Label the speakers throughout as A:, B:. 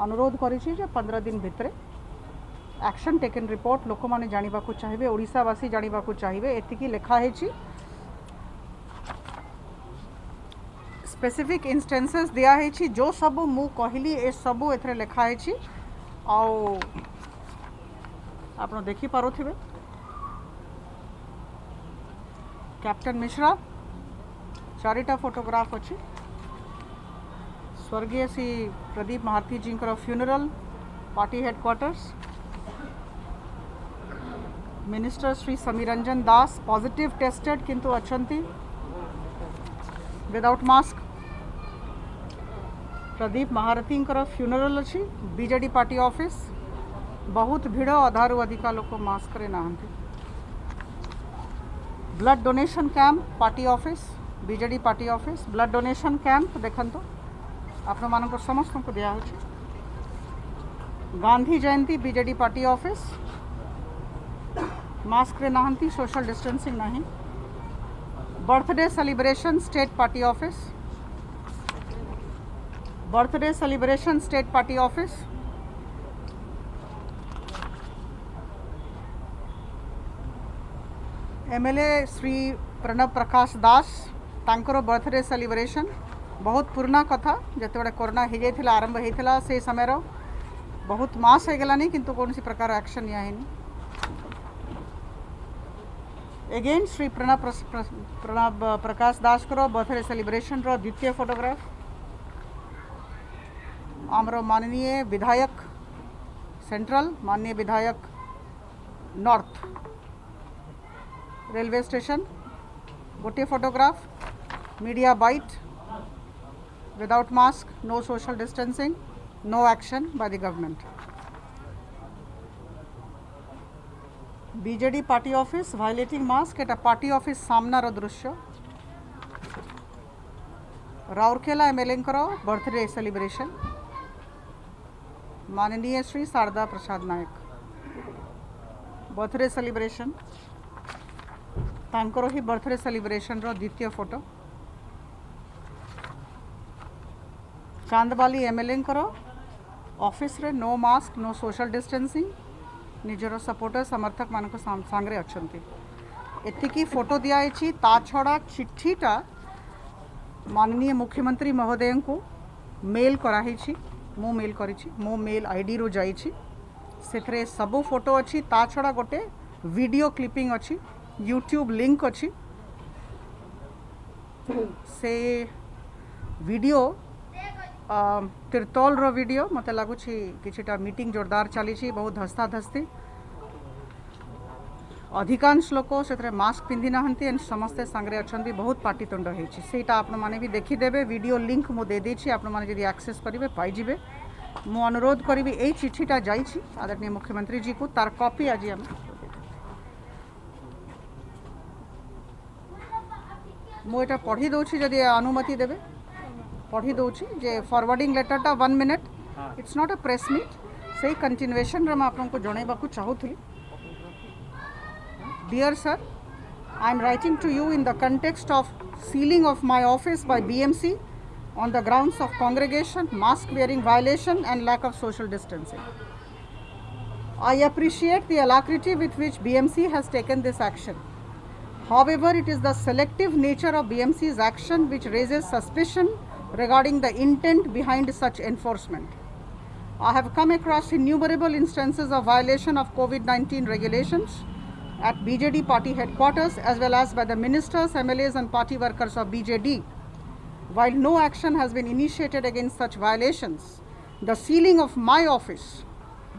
A: अनुरोध करी 15 दिन भितर एक्शन टेकन रिपोर्ट लोक मैंने जानवा चाहिए, ओडिशावासी जानवा चाहिए। एतिकी लिखाई स्पेसिफिक इंस्टेंसेस दिखाई जो सब मु कहली ए सब ए लिखाई आप देखी पारुथिबे। कैप्टन मिश्रा चारिटा फोटोग्राफ अच्छी। स्वर्गीय Shri Pradeep Maharathy ji funeral party headquarters. Minister Shri Samiranjan Das positive tested किंतु अछंती without mask. Pradeep Maharathy funeral अच्छी बीजेडी पार्टी ऑफिस। बहुत भिड़ अधारू अधिका लोक मास्क रे नहांती। Blood donation camp party office BJD party office. Blood donation camp देखंतो आपण मानक समस्त को दिया होछि। Gandhi Jayanti BJD party office mask रे नहांती, सोशल डिस्टेंसिंग नहीं। Birthday celebration state party office. Birthday celebration state party office. MLA Shri Pranab Prakash Das तांकर बर्थडे सेलिब्रेशन बहुत पुराना कथा जिते कोरोना हो जाता आरंभ होता से समय बहुत मास हो गलानी किंतु कौन सी प्रकार एक्शन नियानी। एगेन श्री प्रणव प्रकाश दास को बर्थडे सेलिब्रेशन रो द्वितीय फोटोग्राफ। आमर माननीय विधायक सेंट्रल, माननीय विधायक नॉर्थ रेलवे स्टेशन गोटे photograph. Media byte without mask, no social distancing, no action by the government. BJD party office violating mask एटा पार्टी ऑफिस सामनार दृश्य। Rourkela MLA birthday celebration. माननीय श्री शारदा प्रसाद नायक बर्थडे सेलिब्रेशन तांकर ही बर्थडे सेलिब्रेशन रो द्वितीय फोटो। चांदबाली एमएलए ऑफिस रे no mask, no social distancing, निजर सपोर्टर समर्थक मानक सांगरे अच्छंती। एतिकी फोटो दिखाई। ता छड़ा चिट्ठीटा माननीय मुख्यमंत्री महोदय को मेल कराई। मो मेल करी, मो मेल आईडी रो जाइछि। सेथरे सबो फोटो अच्छी। ता छड़ा गोटे वीडियो क्लिपिंग अच्छी, यूट्यूब लिंक अच्छी। से वीडियो तिरतोल रो वीडियो मत लगुच किछिटा मीटिंग जोरदार चली, बहुत धस्ता धस्ती। अधिकांश लोक से मास्क पिंधि नहांती एंड समस्ते सांगरे अच्छंती। बहुत पाटितुंड होइछि सेटा आपण माने भी देखिदेबे। वीडियो लिंक मु दे देछि, आपण माने जदि एक्सेस करिवे पाइजिबे। मु अनुरोध करिवि एई चिट्ठीटा जाइछि आदरणीय मुख्यमंत्री जी को, तार कॉपी आज हम मुझे पढ़ी दूसरी जदि अनुमति देवे पढ़ी दूसरी जे फॉरवर्डिंग लेटरटा 1 minute. It's not a press meet. से कंटिन्यूएशन रे आपको जनइबा को चाहूली। Dear sir, I am writing to you in the context of sealing of my office by BMC on the grounds of congregation, mask wearing violation and lack of social distancing. I appreciate the alacrity with which BMC has taken this action. However, it is the selective nature of BMC's action which raises suspicion regarding the intent behind such enforcement. I have come across innumerable instances of violation of COVID-19 regulations at BJD party headquarters as well as by the ministers, MLAs and party workers of BJD. While no action has been initiated against such violations, the sealing of my office,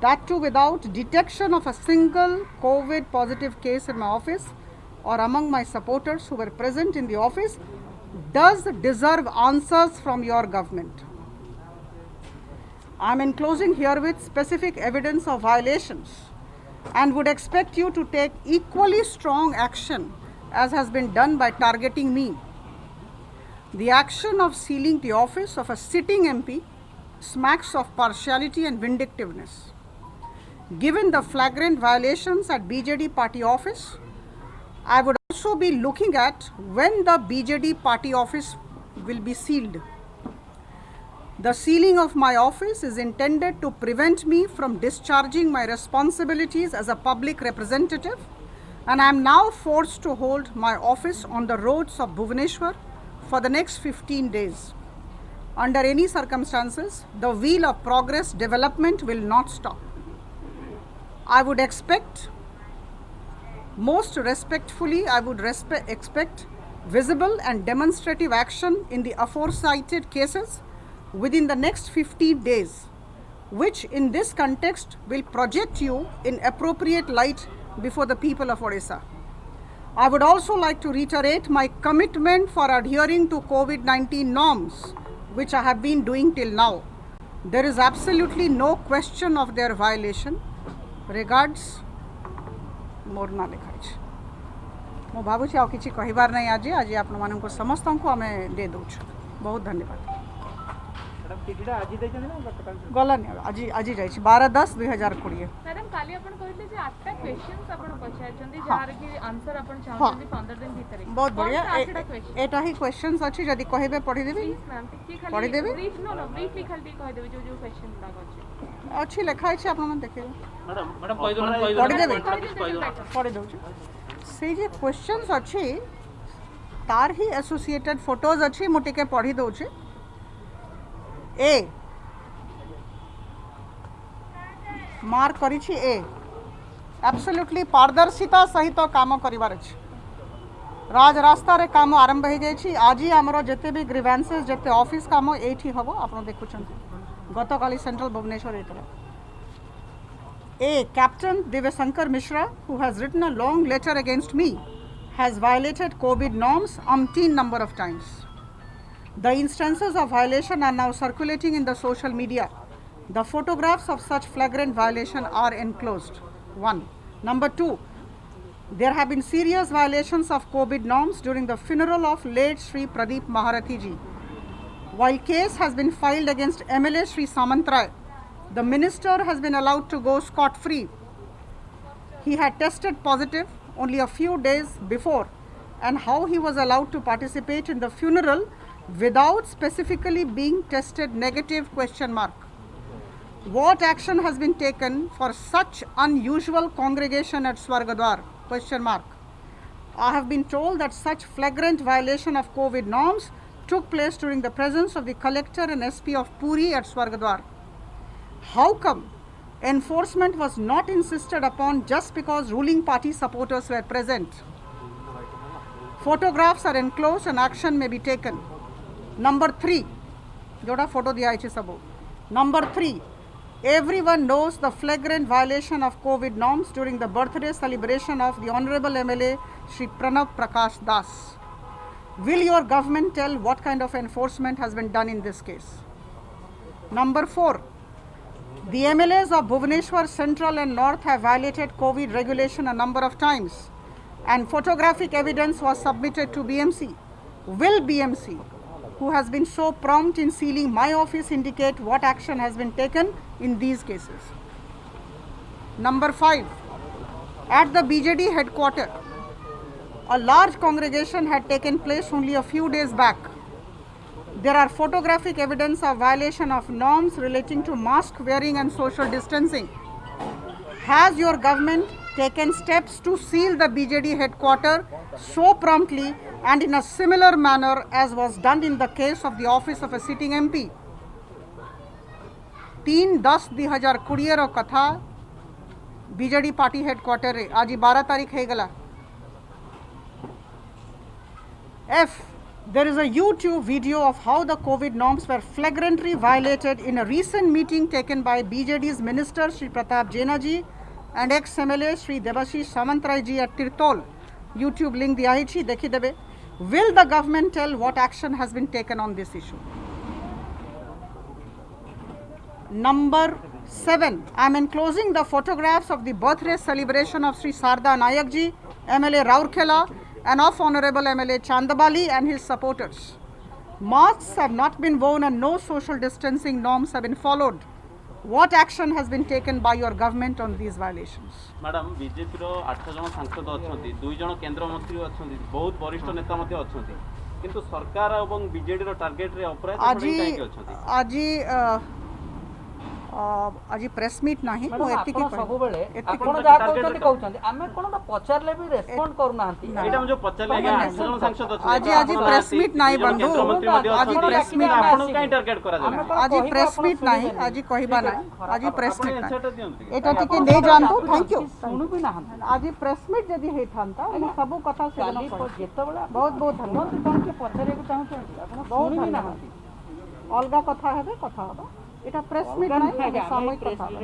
A: that too without detection of a single COVID positive case in my office or among my supporters who were present in the office, does deserve answers from your government. I am enclosing herewith specific evidence of violations and would expect you to take equally strong action as has been done by targeting me. The action of sealing the office of a sitting MP smacks of partiality and vindictiveness. Given the flagrant violations at BJD party office, I would also be looking at when the BJD party office will be sealed. The sealing of my office is intended to prevent me from discharging my responsibilities as a public representative, and I am now forced to hold my office on the roads of Bhubaneswar for the next 15 days. Under any circumstances, the wheel of progress development will not stop. I would expect, most respectfully, I would expect visible and demonstrative action in the aforementioned cases within the next 15 days, which in this context will project you in appropriate light before the people of Odisha. I would also like to reiterate my commitment for adhering to COVID-19 norms, which I have been doing till now. There is absolutely no question of their violation. Regards, Morna लिखाई मो भावुची आ किसी कहबार नहीं आज आज आपण मानक समस्त को आम दे दौ बहुत धन्यवाद गलानी आज आज जाइए 12/10/2020
B: मैडम काली आपण कहले जे 8टा क्वेश्चंस आपण पछाइछंदी जार की आंसर आपण चाहछंदी 15 दिन भीतर
A: बहुत बढ़िया एटा ही क्वेश्चंस अछि जदी कहबे पढी देबे पढी देबे
B: ब्रीफ नो ब्रीफली खाली कह देबे जो क्वेश्चन लाग
A: अछि लिखा अछि आपण मन देखिबे
C: मैडम कहि दो
A: पढी देबे पढी दउ से जे क्वेश्चंस अछि तार ही एसोसिएटेड फोटोज अछि मोटिके पढी दउ छी ए मार्क करिछि ए एब्सोल्युटली पारदर्शिता सहित काम करिवार अछि राज रास्ता रे काम आरंभ हो जाइछि आज ही हमरो जते भी ग्रीवेंसेस जते ऑफिस काम एठी हबो आपण देखुछन गतकाली सेंट्रल भुवनेश्वर एतरा A. Captain Divyasankar Mishra, who has written a long letter against me, has violated COVID norms umpteen number of times. The instances of violation are now circulating in the social media. The photographs of such flagrant violation are enclosed. 1. Number 2. There have been serious violations of COVID norms during the funeral of late Sri Pradeep Maharathi ji. While case has been filed against MLA Sri Samantray, the minister has been allowed to go scot-free. He had tested positive only a few days before, and how he was allowed to participate in the funeral without specifically being tested negative ? What action has been taken for such unusual congregation at Swargadwar ? I have been told that such flagrant violation of COVID norms took place during the presence of the collector and SP of Puri at Swargadwar. How come enforcement was not insisted upon just because ruling party supporters were present? Photographs are enclosed and action may be taken. Number 3, जोड़ा photo दिया है सबो. Number 3, everyone knows the flagrant violation of COVID norms during the birthday celebration of the Honorable MLA Shri Pranav Prakash Das. Will your government tell what kind of enforcement has been done in this case? Number 4, the MLAs of Bhubaneswar Central and North have violated COVID regulation a number of times, and photographic evidence was submitted to BMC. Will BMC, who has been so prompt in sealing my office, indicate what action has been taken in these cases? Number 5, at the BJD headquarters, a large congregation had taken place only a few days back. There are photographic evidence of violation of norms relating to mask wearing and social distancing. Has your government taken steps to seal the BJD headquarters so promptly and in a similar manner as was done in the case of the office of a sitting MP? 3/10/2020 रो कथा BJD party headquarter रे आज 12 तारीख है गला. F. There is a YouTube video of how the COVID norms were flagrantly violated in a recent meeting taken by BJD's minister Shri Pratap Jena ji and ex-MLA Shri Debashish Samantray ji at Tirtol. YouTube link diya hai chi dekhi debe. Will the government tell what action has been taken on this issue? Number 7, I am enclosing the photographs of the birthday celebration of Shri Sarda Nayak ji, MLA Raurkela, and of Honorable MLA Chandabali and his supporters. Masks have not been worn and no social distancing norms have been followed. What action has been taken by your government on these violations?
C: Madam BJP रो 8 जन सांसद अछंती 2 जन केंद्र मंत्री अछंती बहुत वरिष्ठ नेता मध्ये अछंती किंतु सरकार एवं बीजेडी रो टार्गेट रे अपराध
A: আজি
C: काहे के अछथि
A: আজি আজি प्रेस मीट नाही
D: मैडम
A: मु एतिकी
D: आपण सबुबेले
A: एतिकी
D: आपण
C: कहि-
D: जहा
C: target
D: कहउछन्ती कहउछन्ती आमे कोनटा पचारले भी रेस्पोंड करूनाहंती
C: एटा हम जो पचले आगे 8 जन सांसद अछि
A: আজি আজি प्रेस मीट नाही बंधु আজি प्रेस मीट
C: आपण काहे टार्गेट करा जाय
A: আজি प्रेस मीट नाही আজি कहबा नाही আজি प्रेस मीट नाही
C: एटा दियंतु
A: এটা টিকে নেই জানতো थैंक यू
D: सुनु भी नाहंती
A: আজি प्रेस मीट जदी हे थांता मु सब कथा से
D: काली जेतेबेले
A: बहुत बहुत धन्यवाद
D: धन्यवाद कोन के पचारे को चाहउछन्ती आपण
A: बहुत
D: सुनु भी
A: धन्यवाद
D: नाहंती
A: अलगा कथा हेबे कथा हबा এটা प्रेस मीट नाही सामूहिक कथा हबा।